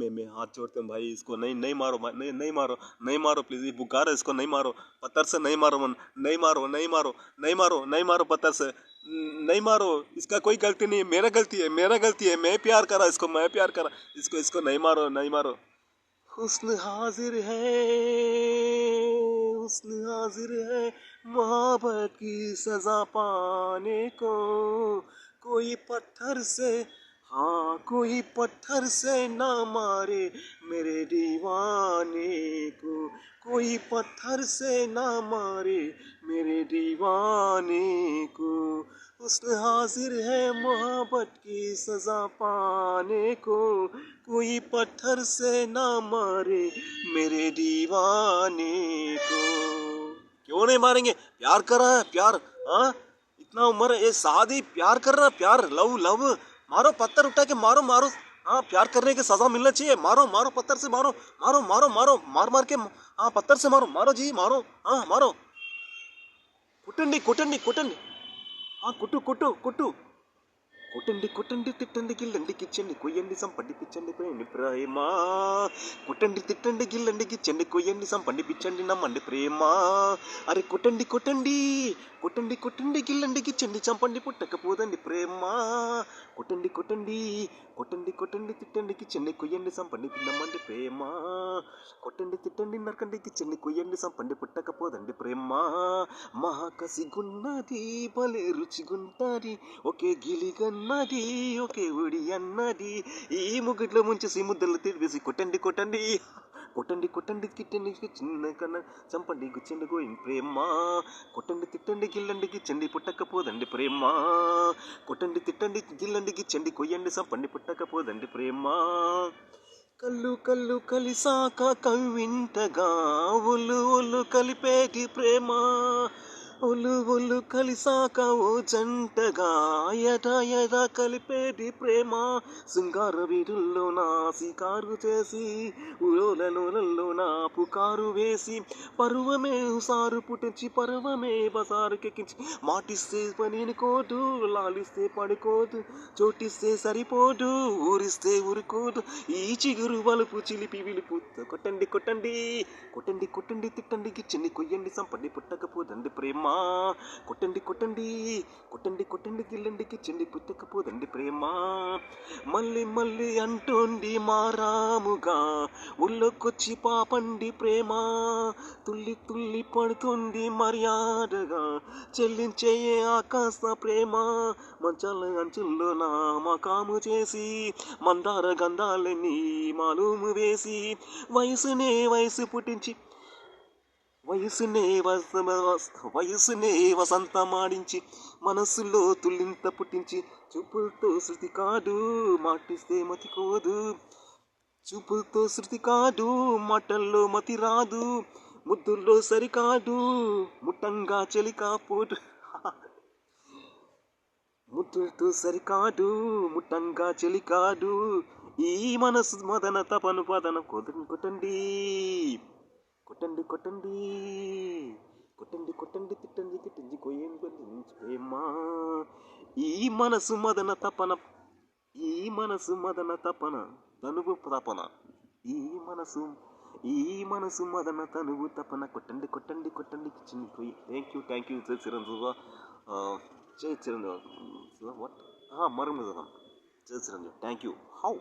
मैं हाथ जोड़ते हैं भाई, इसको नहीं नहीं मारो, नहीं नहीं मारो, नहीं मारो प्लीज, ये बुखार है, इसको नहीं मारो, पत्थर से नहीं मारो मन, नहीं मारो नहीं मारो, नहीं मारो नहीं मारो पत्थर से, नहीं मारो, इसका कोई गलती नहीं है, मेरा गलती है, मेरा गलती है, मैं प्यार करा इसको, मैं प्यार करा इसको, इसको नहीं मारो नहीं मारो। हुस्न हाजिर है, हुस्न हाजिर है, मोहब्बत की सजा पाने को, कोई पत्थर से, हाँ कोई पत्थर से ना मारे मेरे दीवाने को, कोई पत्थर से ना मारे मेरे दीवाने को, हुस्न हाजिर है मोहब्बत की सजा पाने को, कोई पत्थर से ना मारे मेरे दीवाने को। क्यों नहीं मारेंगे, प्यार कर रहा है, प्यार, हाँ इतना उम्र है, ये शादी प्यार कर रहा है, प्यार लव लव, मारो पत्थर उठा के मारो मारो, हाँ प्यार करने की सजा मिलना चाहिए, मारो मारो पत्थर से मारो, मारो मारो मारो, मार मार के, हाँ पत्थर से मारो, मारो जी मारो, हाँ मारो, कुटंडी कुटंडी कुटंडी, हाँ कुटू कुटू कुटू, కొట్టండి కొట్టండి తిట్టండి గిల్లండి కిచ్చండి కొయ్యండి సంపండి పిచ్చండి ప్రేమ, కొట్టండి తిట్టండి గిల్లండి కిచ్చండి కొయ్యండి సంపండి పిచ్చండి నమ్మండి ప్రేమ, అరే కొట్టండి కొట్టండి కొట్టండి కొట్టండి గిల్లండి కిచ్చండి చంపండి పుట్టకపోదండి ప్రేమ, కొట్టండి కొట్టండి కొట్టండి కొట్టండి తిట్టండి కిచ్చండి కొయ్యండి సంపండి నమ్మండి ప్రేమ, కొట్టండి తిట్టండి నరకండి కిచ్చండి కొయ్యండి సంపండి పుట్టకపోదండి ప్రేమ, మహాకసిగున్నది భలే రుచిగుంటాది ఒకే గిలిగన్నది ఒకే ఉడి అన్నది, ఈ ముగ్గుట్లో ముంచేసి ముద్దలు తిరిగేసి కొట్టండి కొట్టండి కొట్టండి కొట్టండి కిట్టండి చిన్న కన్న చంపండి గుచ్చండి గోయిన్ ప్రేమ, కొట్టండి తిట్టండి గిల్లండి గిచ్చండి పుట్టకపోదండి ప్రేమ, కొట్టండి తిట్టండి గిల్లండి గిచ్చండి కొయ్యండి సంపండి పుట్టకపోదండి ప్రేమ, కళ్ళు కళ్ళు కలిసాక కవ్వింతగా ఒళ్ళు ఒళ్ళు కలిపేటి ప్రేమ, ఒళ్ళు ఒళ్ళు కలిసాక ఓ జంటగా యథ యథ కలిపేటి ప్రేమ, శృంగార వీధుల్లో నా శికారు చేసి ఉలోలలో నా పుకారు వేసి, పరువమే హుసారు పుట్టించి పరువమే బసారుకెక్కించి, మాటిస్తే పనిని కోదు లాలిస్తే పడుకోదు, చోటిస్తే సరిపోదు ఊరిస్తే ఊరుకోదు, ఈ చిగురు వలుపు చిలిపి విలుపు, కొట్టండి కొట్టండి కొట్టండి కొట్టండి తిట్టండి గిచ్చండి కొయ్యండి సంపండి పుట్టకపోదండి ప్రేమ, కొట్టండి కొట్టండి కొట్టండి కొట్టండి గిల్లండి కిచ్చండి పుట్టకపోదండి ప్రేమ, మళ్ళీ మళ్ళీ అంటోండి మారాముగా ఒళ్ళొకొచ్చి పాపండి ప్రేమ, తుల్లి తుల్లి పడుతుంది మర్యాదగా చెల్లించే ఆకాశ ప్రేమ, మంచాల అంచుల్లో నా మకాము చేసి మందార గంధాలని మాలూము వేసి, వయసునే వయసు పుట్టించి వయసునే వసంతమాడించి, మనసులో తుల్లింత పుట్టించి, చూపులతో శృతి కాదు మాటిస్తే మతికోదు, చూపులతో శృతి కాదు మాటల్లో మతి రాదు, ముద్దుల్లో సరికాదు ముట్టంగా చెలికాపోటు, ముద్దులతో సరికాదు ముట్టంగా చెలికాదు, ఈ మనసు మదన తపను పదన కొట్టండి కొట్టండి కొట్టండి కొట్టండి కొట్టండి తిట్టండి తిట్టండి కొయ్యండి ప్రేమ, ఈ మనసు మదన తపన, ఈ మనసు మదన తపన తనువు తపన, ఈ మనసు ఈ మనసు మదన తనువు తపన, కొట్టండి కొట్టండి కొట్టండి కిచెన్ పోయి. థ్యాంక్ యూ జై చిరంజీవి, జై చిరంజీవి వాట్ మరం జై చిరంజీవి, థ్యాంక్ యూ. హౌ